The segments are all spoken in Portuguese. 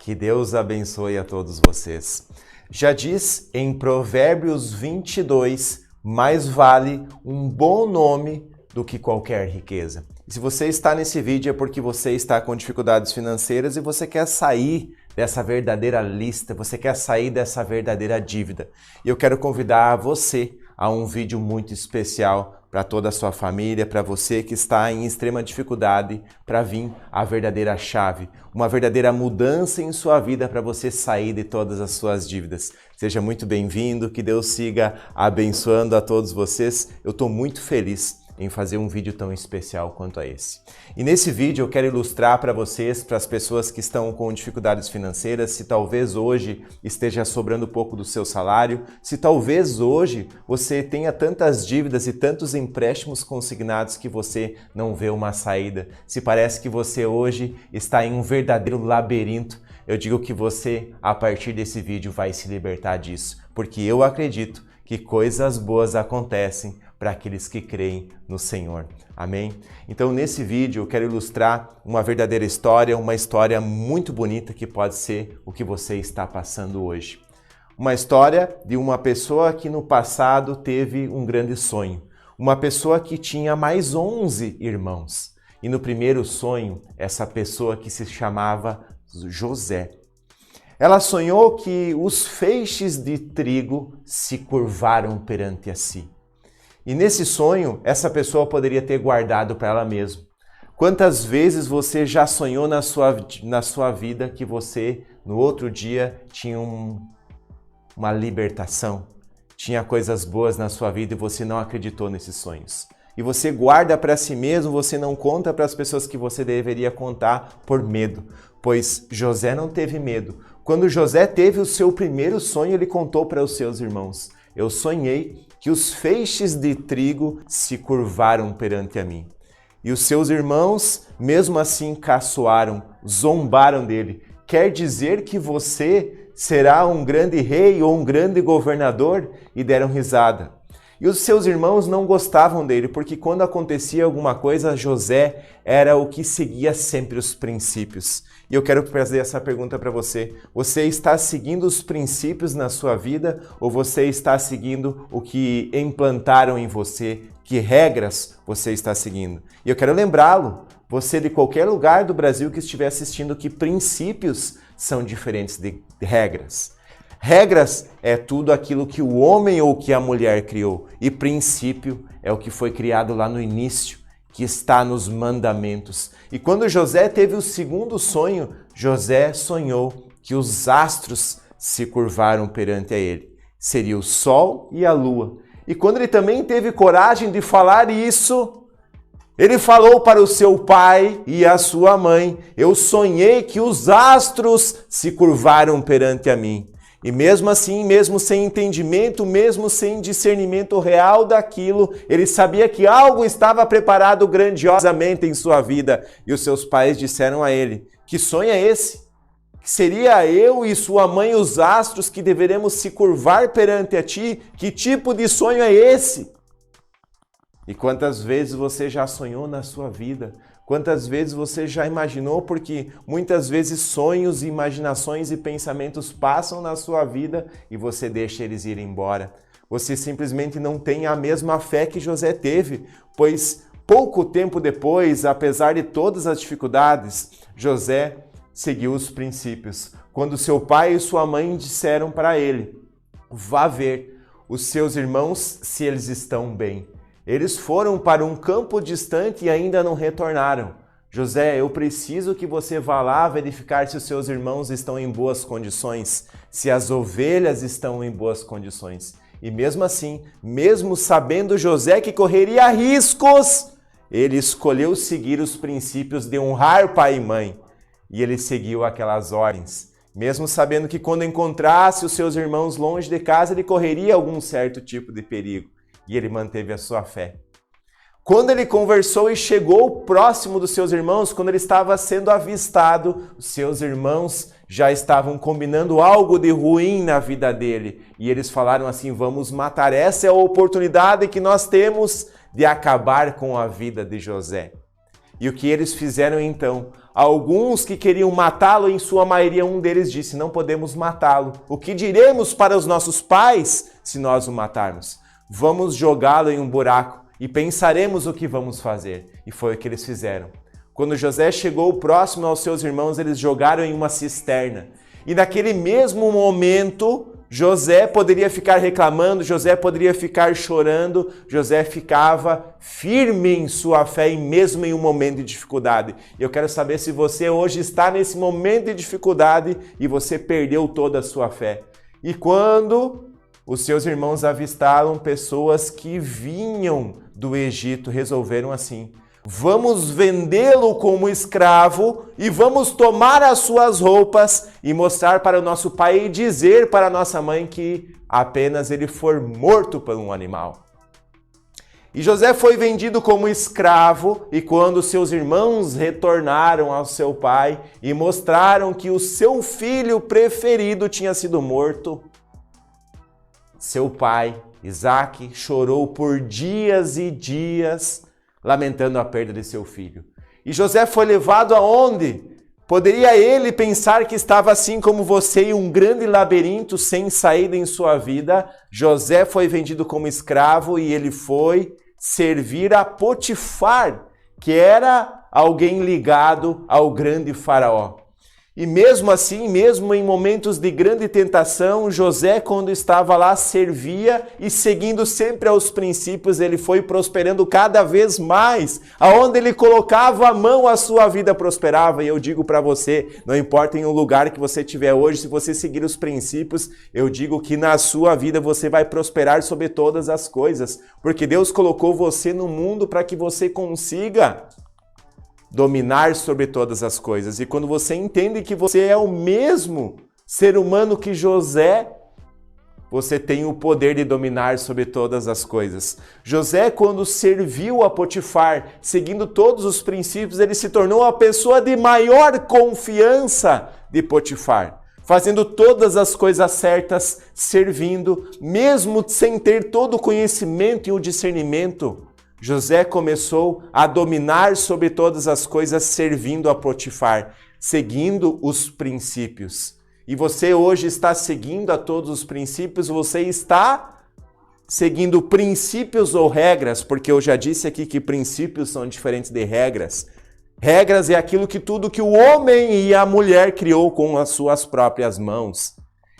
Que Deus abençoe a todos vocês. Já diz em Provérbios 22, mais vale um bom nome do que qualquer riqueza. E se você está nesse vídeo é porque você está com dificuldades financeiras e você quer sair dessa verdadeira lista, você quer sair dessa verdadeira dívida. E eu quero convidar você a um vídeo muito especial para toda a sua família, para você que está em extrema dificuldade, para vir a verdadeira chave, uma verdadeira mudança em sua vida para você sair de todas as suas dívidas. Seja muito bem-vindo, que Deus siga abençoando a todos vocês. Eu estou muito feliz em fazer um vídeo tão especial quanto a esse. E nesse vídeo eu quero ilustrar para vocês, para as pessoas que estão com dificuldades financeiras, se talvez hoje esteja sobrando pouco do seu salário, se talvez hoje você tenha tantas dívidas e tantos empréstimos consignados que você não vê uma saída, se parece que você hoje está em um verdadeiro labirinto, eu digo que você, a partir desse vídeo, vai se libertar disso, porque eu acredito que coisas boas acontecem para aqueles que creem no Senhor. Amém? Então, nesse vídeo, eu quero ilustrar uma verdadeira história, uma história muito bonita que pode ser o que você está passando hoje. Uma história de uma pessoa que no passado teve um grande sonho. Uma pessoa que tinha mais 11 irmãos. E no primeiro sonho, essa pessoa que se chamava José. Ela sonhou que os feixes de trigo se curvaram perante a si. E nesse sonho, essa pessoa poderia ter guardado para ela mesma. Quantas vezes você já sonhou na sua vida que você, no outro dia, tinha uma libertação, tinha coisas boas na sua vida e você não acreditou nesses sonhos? E você guarda para si mesmo, você não conta para as pessoas que você deveria contar por medo, pois José não teve medo. Quando José teve o seu primeiro sonho, ele contou para os seus irmãos: eu sonhei que os feixes de trigo se curvaram perante a mim. E os seus irmãos, mesmo assim, caçoaram, zombaram dele. Quer dizer que você será um grande rei ou um grande governador? E deram risada. E os seus irmãos não gostavam dele, porque quando acontecia alguma coisa, José era o que seguia sempre os princípios. E eu quero fazer essa pergunta para você. Você está seguindo os princípios na sua vida ou você está seguindo o que implantaram em você? Que regras você está seguindo? E eu quero lembrá-lo, você de qualquer lugar do Brasil que estiver assistindo, que princípios são diferentes de regras. Regras é tudo aquilo que o homem ou que a mulher criou. E princípio é o que foi criado lá no início, que está nos mandamentos. E quando José teve o segundo sonho, José sonhou que os astros se curvaram perante a ele. Seria o sol e a lua. E quando ele também teve coragem de falar isso, ele falou para o seu pai e a sua mãe: eu sonhei que os astros se curvaram perante a mim. E mesmo assim, mesmo sem entendimento, mesmo sem discernimento real daquilo, ele sabia que algo estava preparado grandiosamente em sua vida. E os seus pais disseram a ele: que sonho é esse? Que seria eu e sua mãe os astros que deveremos se curvar perante a ti? Que tipo de sonho é esse? E quantas vezes você já sonhou na sua vida? Quantas vezes você já imaginou? Porque muitas vezes sonhos, imaginações e pensamentos passam na sua vida e você deixa eles ir embora. Você simplesmente não tem a mesma fé que José teve, pois pouco tempo depois, apesar de todas as dificuldades, José seguiu os princípios. Quando seu pai e sua mãe disseram para ele: vá ver os seus irmãos se eles estão bem. Eles foram para um campo distante e ainda não retornaram. José, eu preciso que você vá lá verificar se os seus irmãos estão em boas condições, se as ovelhas estão em boas condições. E mesmo assim, mesmo sabendo José que correria riscos, ele escolheu seguir os princípios de honrar pai e mãe. E ele seguiu aquelas ordens. Mesmo sabendo que quando encontrasse os seus irmãos longe de casa, ele correria algum certo tipo de perigo. E ele manteve a sua fé. Quando ele conversou e chegou próximo dos seus irmãos, quando ele estava sendo avistado, os seus irmãos já estavam combinando algo de ruim na vida dele. E eles falaram assim: vamos matar, essa é a oportunidade que nós temos de acabar com a vida de José. E o que eles fizeram então? Alguns que queriam matá-lo, em sua maioria um deles disse, não podemos matá-lo. O que diremos para os nossos pais se nós o matarmos? Vamos jogá-lo em um buraco e pensaremos o que vamos fazer. E foi o que eles fizeram. Quando José chegou próximo aos seus irmãos, eles jogaram em uma cisterna. E naquele mesmo momento, José poderia ficar reclamando, José poderia ficar chorando, José ficava firme em sua fé e mesmo em um momento de dificuldade. E eu quero saber se você hoje está nesse momento de dificuldade e você perdeu toda a sua fé. E quando os seus irmãos avistaram pessoas que vinham do Egito, resolveram assim: vamos vendê-lo como escravo e vamos tomar as suas roupas e mostrar para o nosso pai e dizer para a nossa mãe que apenas ele foi morto por um animal. E José foi vendido como escravo e quando seus irmãos retornaram ao seu pai e mostraram que o seu filho preferido tinha sido morto, seu pai, Isaque, chorou por dias e dias, lamentando a perda de seu filho. E José foi levado aonde? Poderia ele pensar que estava assim como você em um grande labirinto sem saída em sua vida? José foi vendido como escravo e ele foi servir a Potifar, que era alguém ligado ao grande faraó. E mesmo assim, mesmo em momentos de grande tentação, José, quando estava lá, servia e seguindo sempre aos princípios, ele foi prosperando cada vez mais. Aonde ele colocava a mão, a sua vida prosperava. E eu digo para você, não importa em um lugar que você estiver hoje, se você seguir os princípios, eu digo que na sua vida você vai prosperar sobre todas as coisas. Porque Deus colocou você no mundo para que você consiga dominar sobre todas as coisas. E quando você entende que você é o mesmo ser humano que José, você tem o poder de dominar sobre todas as coisas. José, quando serviu a Potifar, seguindo todos os princípios, ele se tornou a pessoa de maior confiança de Potifar, fazendo todas as coisas certas, servindo, mesmo sem ter todo o conhecimento e o discernimento. José começou a dominar sobre todas as coisas servindo a Potifar, seguindo os princípios. E você hoje está seguindo a todos os princípios, você está seguindo princípios ou regras, porque eu já disse aqui que princípios são diferentes de regras. Regras é aquilo que tudo que o homem e a mulher criou com as suas próprias mãos.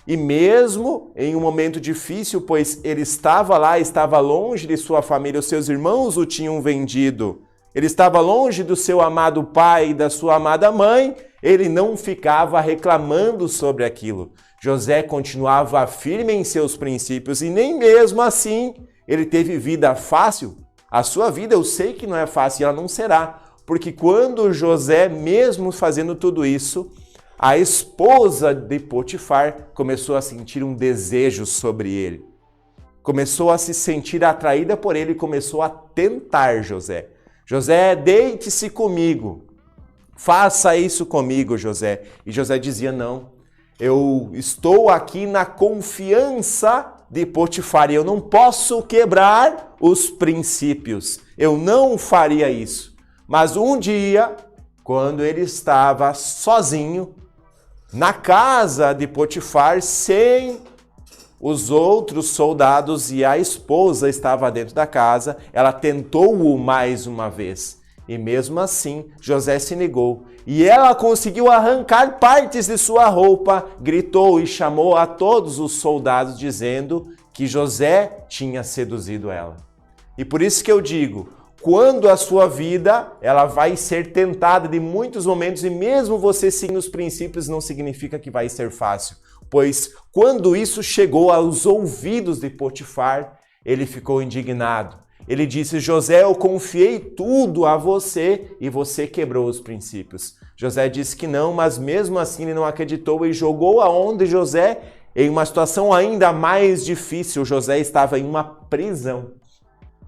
E mesmo em um momento difícil, pois ele estava lá, estava longe de sua família, os seus irmãos o tinham vendido, ele estava longe do seu amado pai e da sua amada mãe, ele não ficava reclamando sobre aquilo. José continuava firme em seus princípios e nem mesmo assim ele teve vida fácil. A sua vida eu sei que não é fácil e ela não será, porque quando José, mesmo fazendo tudo isso, a esposa de Potifar começou a sentir um desejo sobre ele. Começou a se sentir atraída por ele e começou a tentar José. José, deite-se comigo. Faça isso comigo, José. E José dizia, não, eu estou aqui na confiança de Potifar e eu não posso quebrar os princípios. Eu não faria isso. Mas um dia, quando ele estava sozinho, na casa de Potifar, sem os outros soldados e a esposa estava dentro da casa, ela tentou-o mais uma vez. E mesmo assim, José se negou. E ela conseguiu arrancar partes de sua roupa, gritou e chamou a todos os soldados, dizendo que José tinha seduzido ela. E por isso que eu digo, quando a sua vida ela vai ser tentada de muitos momentos e mesmo você seguindo os princípios não significa que vai ser fácil, pois quando isso chegou aos ouvidos de Potifar, ele ficou indignado. Ele disse, José, eu confiei tudo a você e você quebrou os princípios. José disse que não, mas mesmo assim ele não acreditou e jogou aonde José, em uma situação ainda mais difícil, José estava em uma prisão.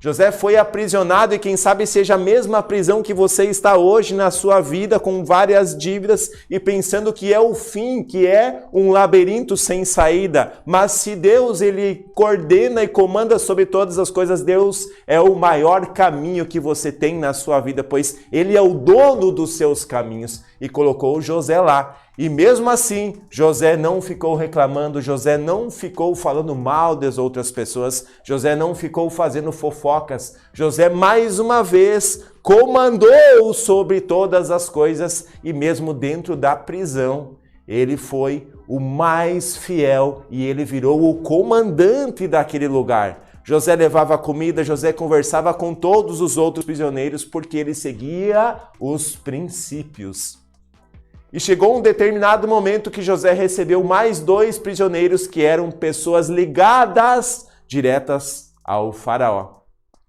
José foi aprisionado e quem sabe seja a mesma prisão que você está hoje na sua vida, com várias dívidas e pensando que é o fim, que é um labirinto sem saída. Mas se Deus, ele coordena e comanda sobre todas as coisas, Deus é o maior caminho que você tem na sua vida, pois ele é o dono dos seus caminhos e colocou José lá. E mesmo assim, José não ficou reclamando, José não ficou falando mal das outras pessoas, José não ficou fazendo fofocas. José, mais uma vez, comandou sobre todas as coisas e mesmo dentro da prisão, ele foi o mais fiel e ele virou o comandante daquele lugar. José levava comida, José conversava com todos os outros prisioneiros porque ele seguia os princípios. E chegou um determinado momento que José recebeu mais 2 prisioneiros que eram pessoas ligadas diretas ao faraó.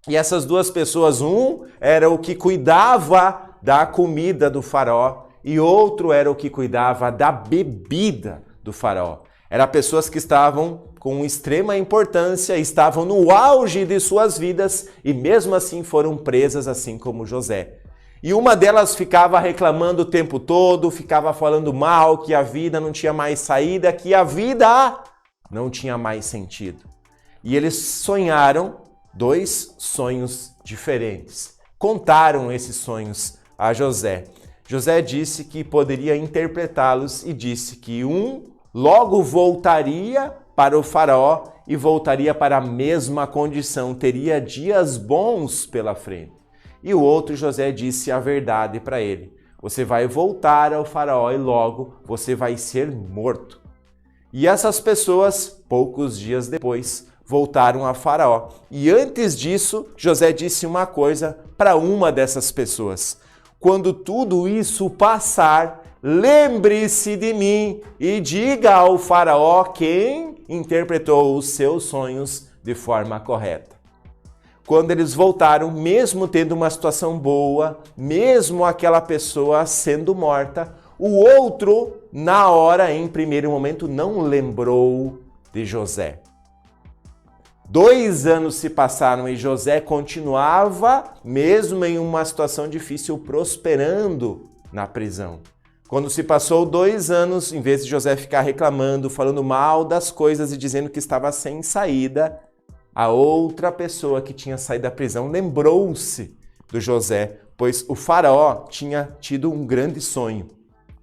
E essas 2 pessoas, um era o que cuidava da comida do faraó e outro era o que cuidava da bebida do faraó. Eram pessoas que estavam com extrema importância, estavam no auge de suas vidas e mesmo assim foram presas assim como José. E uma delas ficava reclamando o tempo todo, ficava falando mal, que a vida não tinha mais saída, que a vida não tinha mais sentido. E eles sonharam 2 sonhos diferentes. Contaram esses sonhos a José. José disse que poderia interpretá-los e disse que um logo voltaria para o faraó e voltaria para a mesma condição, teria dias bons pela frente. E o outro, José, disse a verdade para ele. Você vai voltar ao faraó e logo você vai ser morto. E essas pessoas, poucos dias depois, voltaram a faraó. E antes disso, José disse uma coisa para uma dessas pessoas. Quando tudo isso passar, lembre-se de mim e diga ao faraó quem interpretou os seus sonhos de forma correta. Quando eles voltaram, mesmo tendo uma situação boa, mesmo aquela pessoa sendo morta, o outro, na hora, em primeiro momento, não lembrou de José. 2 anos se passaram e José continuava, mesmo em uma situação difícil, prosperando na prisão. Quando se passou 2 anos, em vez de José ficar reclamando, falando mal das coisas e dizendo que estava sem saída, a outra pessoa que tinha saído da prisão lembrou-se do José, pois o faraó tinha tido um grande sonho.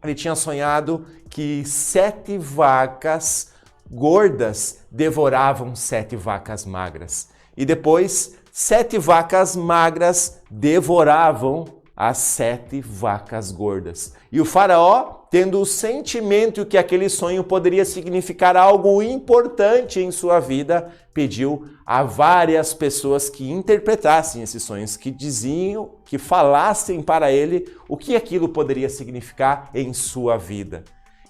Ele tinha sonhado que 7 vacas gordas devoravam 7 vacas magras. E depois, 7 vacas magras devoravam as 7 vacas gordas. E o faraó, tendo o sentimento que aquele sonho poderia significar algo importante em sua vida, pediu a várias pessoas que interpretassem esses sonhos, que diziam, que falassem para ele o que aquilo poderia significar em sua vida.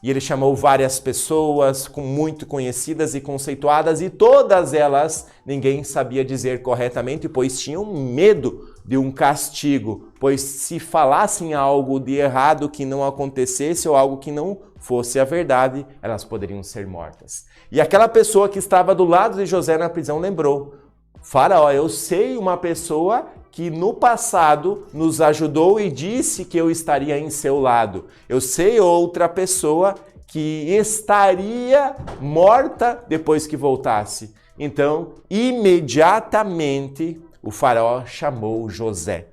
E ele chamou várias pessoas muito conhecidas e conceituadas e todas elas ninguém sabia dizer corretamente, pois tinham medo de um castigo, pois se falassem algo de errado que não acontecesse ou algo que não fosse a verdade, elas poderiam ser mortas. E aquela pessoa que estava do lado de José na prisão lembrou: Faraó, eu sei uma pessoa que no passado nos ajudou e disse que eu estaria em seu lado. Eu sei outra pessoa que estaria morta depois que voltasse. Então, imediatamente, o faraó chamou José.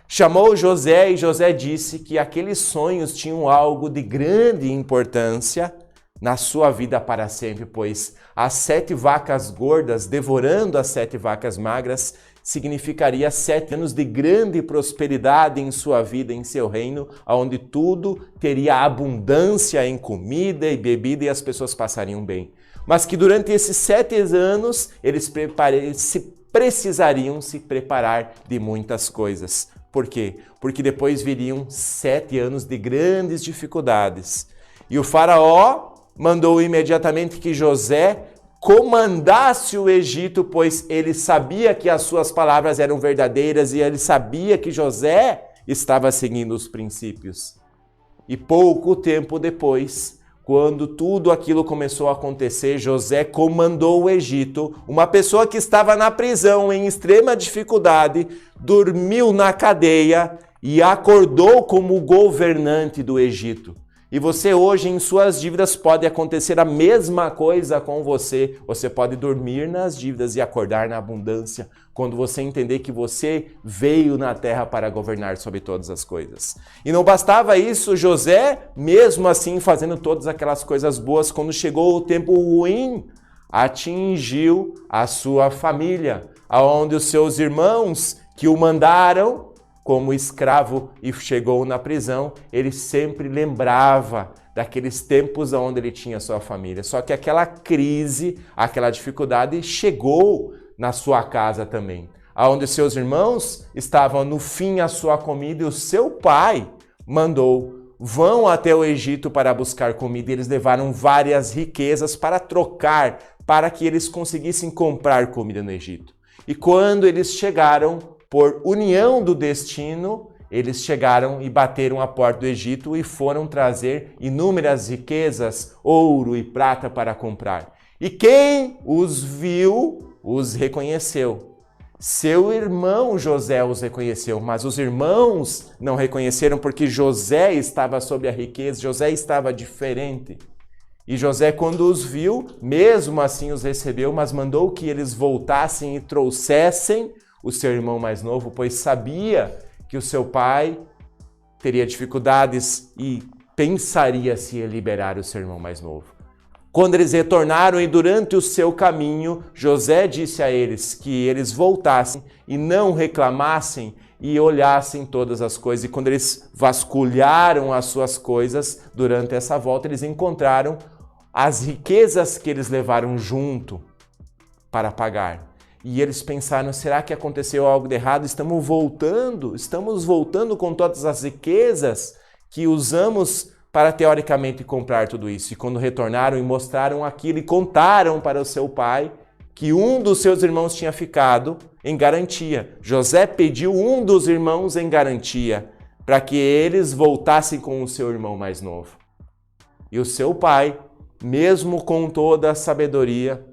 Chamou José e José disse que aqueles sonhos tinham algo de grande importância na sua vida para sempre, pois as 7 vacas gordas devorando as 7 vacas magras significaria 7 anos de grande prosperidade em sua vida, em seu reino, onde tudo teria abundância em comida e bebida e as pessoas passariam bem. Mas que durante esses 7 anos eles precisariam se preparar de muitas coisas. Por quê? Porque depois viriam 7 anos de grandes dificuldades. E o faraó mandou imediatamente que José comandasse o Egito, pois ele sabia que as suas palavras eram verdadeiras e ele sabia que José estava seguindo os princípios. E pouco tempo depois, quando tudo aquilo começou a acontecer, José comandou o Egito. Uma pessoa que estava na prisão em extrema dificuldade, dormiu na cadeia e acordou como governante do Egito. E você hoje, em suas dívidas, pode acontecer a mesma coisa com você. Você pode dormir nas dívidas e acordar na abundância, quando você entender que você veio na terra para governar sobre todas as coisas. E não bastava isso, José, mesmo assim, fazendo todas aquelas coisas boas, quando chegou o tempo ruim, atingiu a sua família, aonde os seus irmãos que o mandaram como escravo e chegou na prisão, ele sempre lembrava daqueles tempos onde ele tinha sua família. Só que aquela crise, aquela dificuldade chegou na sua casa também, onde seus irmãos estavam no fim a sua comida e o seu pai mandou: vão até o Egito para buscar comida. E eles levaram várias riquezas para trocar, para que eles conseguissem comprar comida no Egito. E quando eles chegaram, por união do destino, eles chegaram e bateram a porta do Egito e foram trazer inúmeras riquezas, ouro e prata para comprar. E quem os viu, os reconheceu. Seu irmão José os reconheceu, mas os irmãos não reconheceram porque José estava sob a riqueza, José estava diferente. E José, quando os viu, mesmo assim os recebeu, mas mandou que eles voltassem e trouxessem o seu irmão mais novo, pois sabia que o seu pai teria dificuldades e pensaria se ia liberar o seu irmão mais novo. Quando eles retornaram e durante o seu caminho, José disse a eles que eles voltassem e não reclamassem e olhassem todas as coisas. E quando eles vasculharam as suas coisas durante essa volta, eles encontraram as riquezas que eles levaram junto para pagar. E eles pensaram: será que aconteceu algo de errado? Estamos voltando com todas as riquezas que usamos para teoricamente comprar tudo isso. E quando retornaram e mostraram aquilo e contaram para o seu pai que um dos seus irmãos tinha ficado em garantia. José pediu um dos irmãos em garantia para que eles voltassem com o seu irmão mais novo. E o seu pai, mesmo com toda a sabedoria,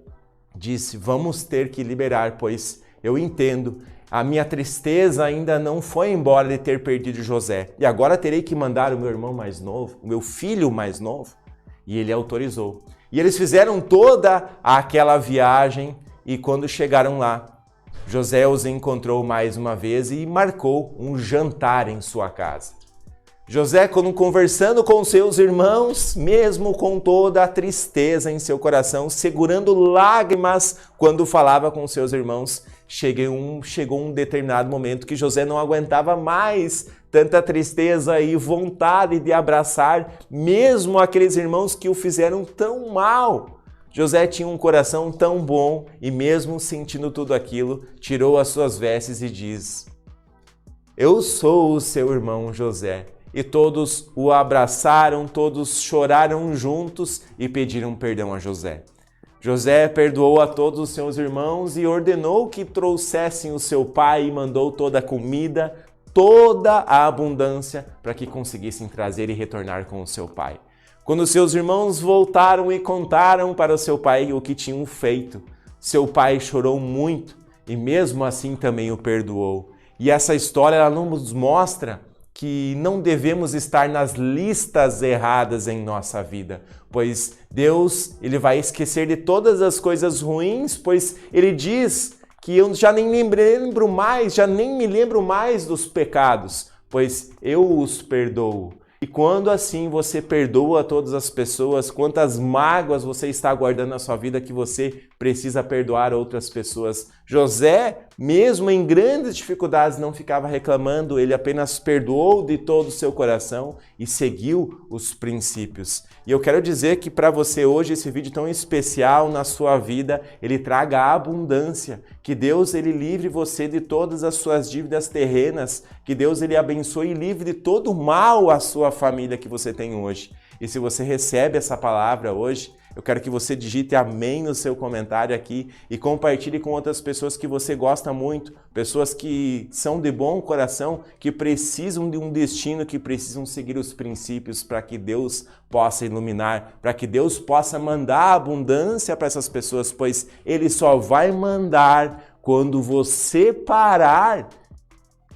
disse: vamos ter que liberar, pois eu entendo, a minha tristeza ainda não foi embora de ter perdido José. E agora terei que mandar o meu irmão mais novo, o meu filho mais novo. E ele autorizou. E eles fizeram toda aquela viagem e quando chegaram lá, José os encontrou mais uma vez e marcou um jantar em sua casa. José, quando conversando com seus irmãos, mesmo com toda a tristeza em seu coração, segurando lágrimas quando falava com seus irmãos, chegou um determinado momento que José não aguentava mais tanta tristeza e vontade de abraçar mesmo aqueles irmãos que o fizeram tão mal. José tinha um coração tão bom e mesmo sentindo tudo aquilo, tirou as suas vestes e diz: eu sou o seu irmão José. E todos o abraçaram, todos choraram juntos e pediram perdão a José. José perdoou a todos os seus irmãos e ordenou que trouxessem o seu pai e mandou toda a comida, toda a abundância para que conseguissem trazer e retornar com o seu pai. Quando seus irmãos voltaram e contaram para o seu pai o que tinham feito, seu pai chorou muito e mesmo assim também o perdoou. E essa história ela nos mostra que não devemos estar nas listas erradas em nossa vida, pois Deus ele vai esquecer de todas as coisas ruins, pois Ele diz que eu já nem me lembro mais dos pecados, pois eu os perdoo. E quando assim você perdoa todas as pessoas, quantas mágoas você está guardando na sua vida que você precisa perdoar outras pessoas. José, mesmo em grandes dificuldades, não ficava reclamando, ele apenas perdoou de todo o seu coração e seguiu os princípios. E eu quero dizer que para você hoje, esse vídeo tão especial na sua vida, ele traga abundância, que Deus ele livre você de todas as suas dívidas terrenas, que Deus ele abençoe e livre de todo o mal a sua família que você tem hoje. E se você recebe essa palavra hoje, Eu quero que você digite amém no seu comentário aqui e compartilhe com outras pessoas que você gosta muito, pessoas que são de bom coração, que precisam de um destino, que precisam seguir os princípios para que Deus possa iluminar, para que Deus possa mandar abundância para essas pessoas, pois Ele só vai mandar quando você parar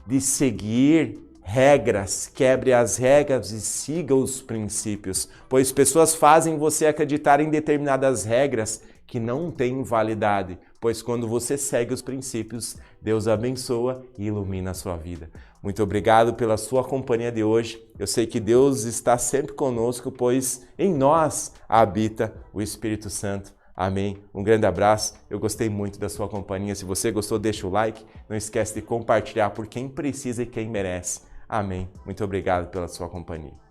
de seguir regras, quebre as regras e siga os princípios, pois pessoas fazem você acreditar em determinadas regras que não têm validade, pois quando você segue os princípios, Deus abençoa e ilumina a sua vida. Muito obrigado pela sua companhia de hoje. Eu sei que Deus está sempre conosco, pois em nós habita o Espírito Santo. Amém. Um grande abraço. Eu gostei muito da sua companhia. Se você gostou, deixa o like. Não esquece de compartilhar por quem precisa e quem merece. Amém. Muito obrigado pela sua companhia.